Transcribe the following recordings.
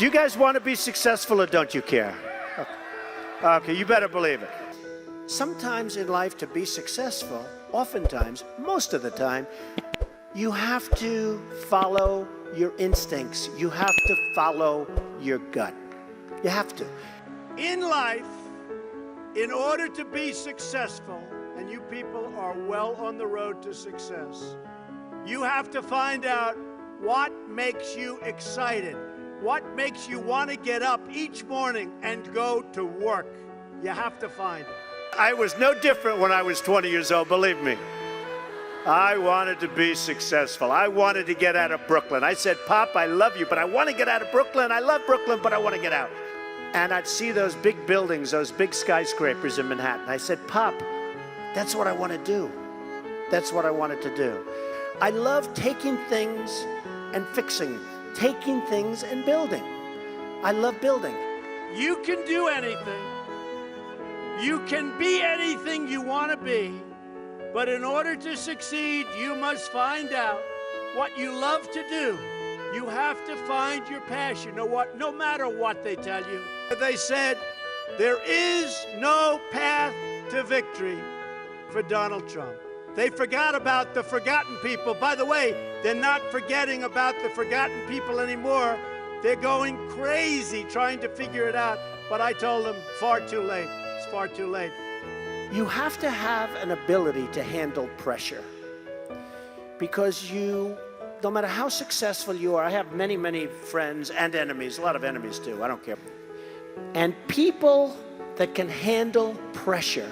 Do you guys want to be successful or don't you care? Okay, you better believe it. Sometimes in life to be successful, oftentimes, most of the time, you have to follow your instincts. You have to follow your gut. You have to. In life, in order to be successful, and you people are well on the road to success, you have to find out what makes you excited, what makes you want to get up each morning and go to work. You have to find it. I was no different when I was 20 years old, believe me. I wanted to be successful. I wanted to get out of Brooklyn. I said, Pop, I love you, but I want to get out of Brooklyn. I love Brooklyn, but I want to get out. And I'd see those big buildings, those big skyscrapers in Manhattan. I said, Pop, that's what I want to do. That's what I wanted to do. I love taking things and fixing, taking things and building. I love building. You can do anything. You can be anything you want to be. But in order to succeed, you must find out what you love to do. You have to find your passion, no matter what they tell you. They said, there is no path to victory for Donald Trump. They forgot about the forgotten people. By the way, they're not forgetting about the forgotten people anymore. They're going crazy trying to figure it out. But I told them, far too late. It's far too late. You have to have an ability to handle pressure, because no matter how successful you are, I have many, many friends and enemies, a lot of enemies too, I don't care. And people that can handle pressure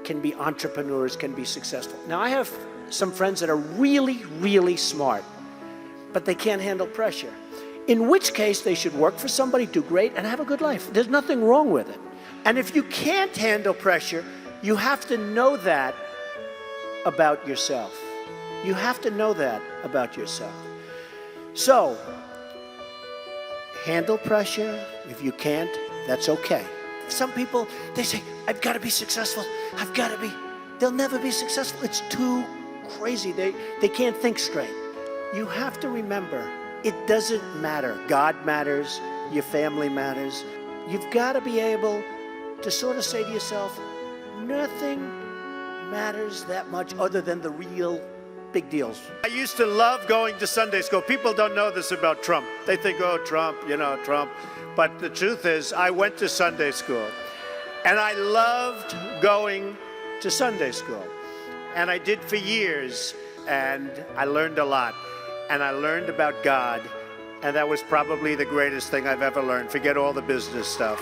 can be entrepreneurs, can be successful. Now, I have some friends that are really, really smart, but they can't handle pressure, in which case they should work for somebody, do great, and have a good life. There's nothing wrong with it. And if you can't handle pressure, you have to know that about yourself. You have to know that about yourself. So, handle pressure. If you can't, that's okay. Some people, they say, I've got to be successful. I've got to be. They'll never be successful. It's too crazy. They can't think straight. You have to remember, it doesn't matter. God matters. Your family matters. You've got to be able to sort of say to yourself, nothing matters that much other than the real big deals. I used to love going to Sunday school. People don't know this about Trump. They think, oh, Trump, Trump. But the truth is, I went to Sunday school, and I loved going to Sunday school. And I did for years, and I learned a lot. And I learned about God, and that was probably the greatest thing I've ever learned. Forget all the business stuff.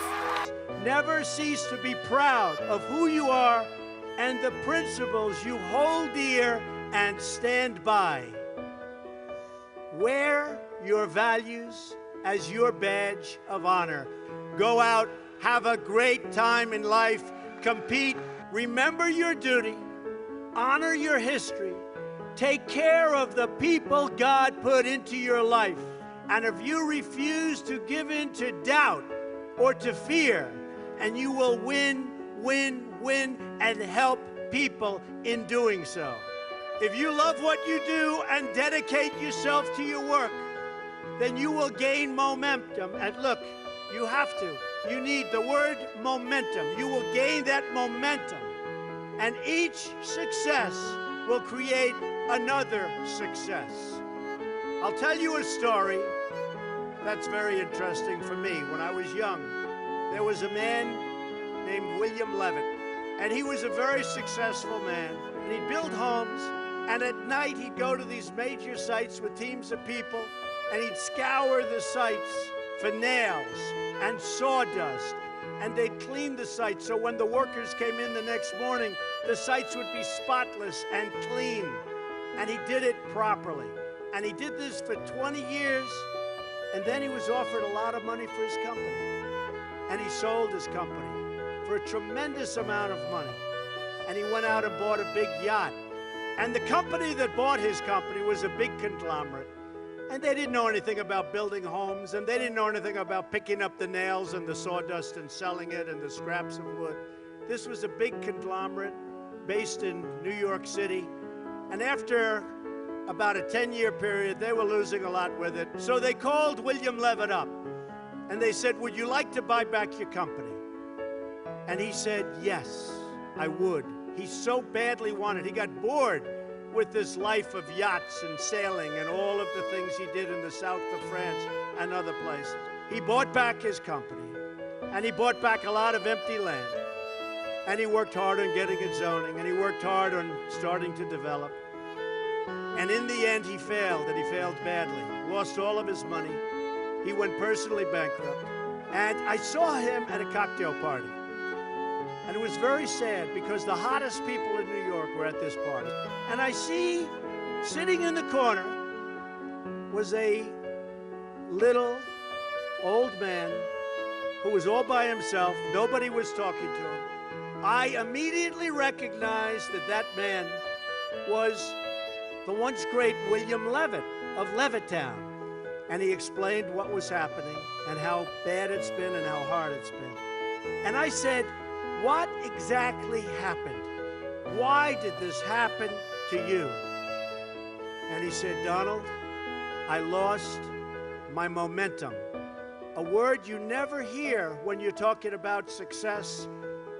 Never cease to be proud of who you are and the principles you hold dear and stand by. Wear your values as your badge of honor. Go out, have a great time in life, compete, remember your duty, honor your history, take care of the people God put into your life. And if you refuse to give in to doubt or to fear, and you will win, win, win, and help people in doing so. If you love what you do and dedicate yourself to your work, then you will gain momentum. And look, you have to. You need the word momentum. You will gain that momentum. And each success will create another success. I'll tell you a story that's very interesting for me. When I was young, there was a man named William Levitt, and he was a very successful man. And he'd build homes, and at night he'd go to these major sites with teams of people, and he'd scour the sites for nails and sawdust, and they'd clean the sites so when the workers came in the next morning, the sites would be spotless and clean. And he did it properly. And he did this for 20 years, and then he was offered a lot of money for his company. And he sold his company for a tremendous amount of money. And he went out and bought a big yacht. And the company that bought his company was a big conglomerate. And they didn't know anything about building homes, and they didn't know anything about picking up the nails and the sawdust and selling it and the scraps of wood. This was a big conglomerate based in New York City. And after about a 10-year period. They were losing a lot with it. So they called William Levitt up and they said, would you like to buy back your company? And he said, yes, I would. He so badly wanted. He got bored with this life of yachts and sailing and all of the things he did in the south of France and other places. He bought back his company, and he bought back a lot of empty land. And he worked hard on getting it zoning, and he worked hard on starting to develop. And in the end, he failed, and he failed badly. Lost all of his money. He went personally bankrupt. And I saw him at a cocktail party. And it was very sad because the hottest people in New York were at this party. And I see, sitting in the corner, was a little old man who was all by himself. Nobody was talking to him. I immediately recognized that that man was the once great William Levitt of Levittown. And he explained what was happening and how bad it's been and how hard it's been. And I said, what exactly happened? Why did this happen to you? And he said, Donald, I lost my momentum. A word you never hear when you're talking about success.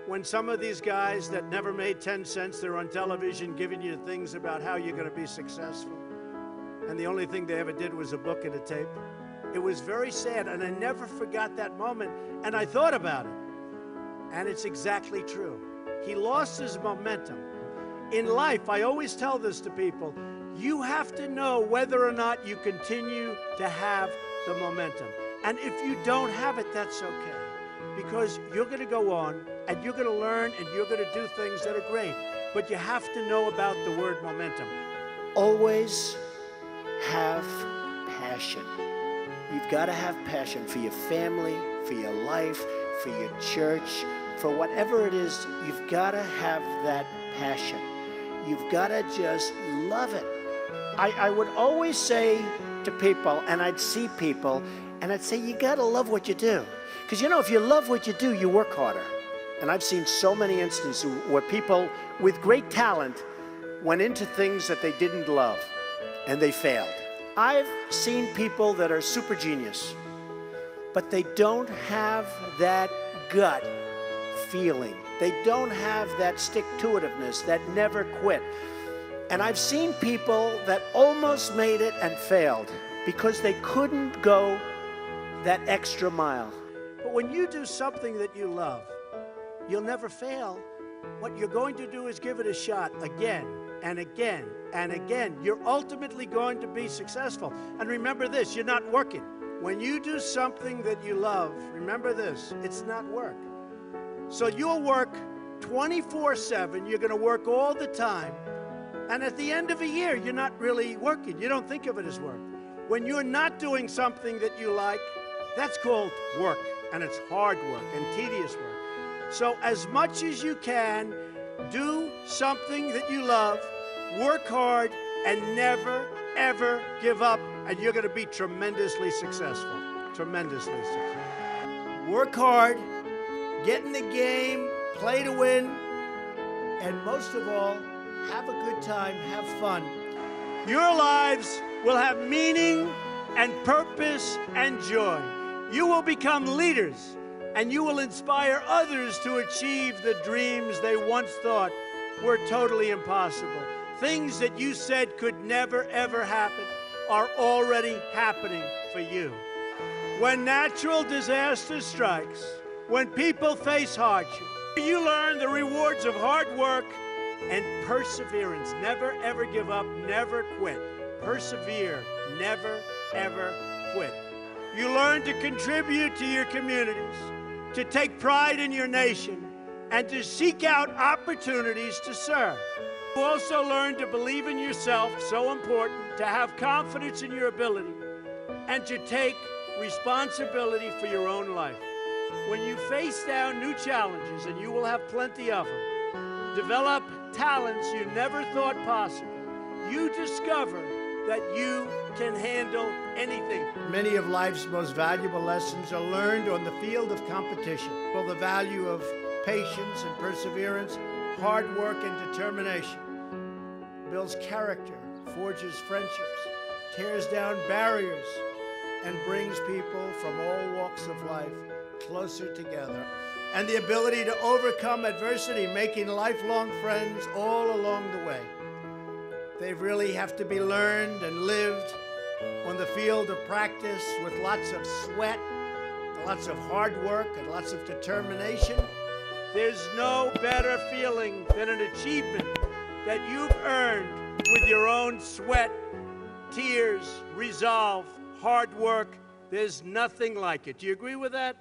When some of these guys that never made 10 cents, they're on television giving you things about how you're going to be successful. And the only thing they ever did was a book and a tape. It was very sad, and I never forgot that moment. And I thought about it. And it's exactly true. He lost his momentum. In life, I always tell this to people, you have to know whether or not you continue to have the momentum. And if you don't have it, that's okay. Because you're going to go on, and you're going to learn, and you're going to do things that are great. But you have to know about the word momentum. Always have passion. You've got to have passion for your family, for your life, for your church, for whatever it is. You've got to have that passion. You've got to just love it. I would always say to people, and I'd see people, and I'd say, you got to love what you do. Because, you know, if you love what you do, you work harder. And I've seen so many instances where people with great talent went into things that they didn't love, and they failed. I've seen people that are super genius, but they don't have that gut feeling. They don't have that stick-to-itiveness, that never quit. And I've seen people that almost made it and failed because they couldn't go that extra mile. But when you do something that you love, you'll never fail. What you're going to do is give it a shot again and again and again. You're ultimately going to be successful. And remember this, you're not working. When you do something that you love, remember this, it's not work. So you'll work 24/7, you're going to work all the time, and at the end of a year, you're not really working. You don't think of it as work. When you're not doing something that you like, that's called work, and it's hard work and tedious work. So as much as you can, do something that you love, work hard, and never, ever give up, and you're going to be tremendously successful. Tremendously successful. Work hard, get in the game, play to win, and most of all, have a good time, have fun. Your lives will have meaning and purpose and joy. You will become leaders, and you will inspire others to achieve the dreams they once thought were totally impossible. Things that you said could never, ever happen are already happening for you. When natural disaster strikes, when people face hardship, you learn the rewards of hard work and perseverance. Never, ever give up, never quit. Persevere, never, ever quit. You learn to contribute to your communities, to take pride in your nation, and to seek out opportunities to serve. You also learn to believe in yourself, so important, to have confidence in your ability, and to take responsibility for your own life. When you face down new challenges, and you will have plenty of them, develop talents you never thought possible, you discover that you can handle anything. Many of life's most valuable lessons are learned on the field of competition. Well, the value of patience and perseverance, hard work and determination builds character forges friendships, tears down barriers, and brings people from all walks of life closer together. And the ability to overcome adversity, making lifelong friends all along the way. They really have to be learned and lived on the field of practice with lots of sweat, lots of hard work, and lots of determination. There's no better feeling than an achievement that you've earned with your own sweat, tears, resolve, hard work. There's nothing like it. Do you agree with that?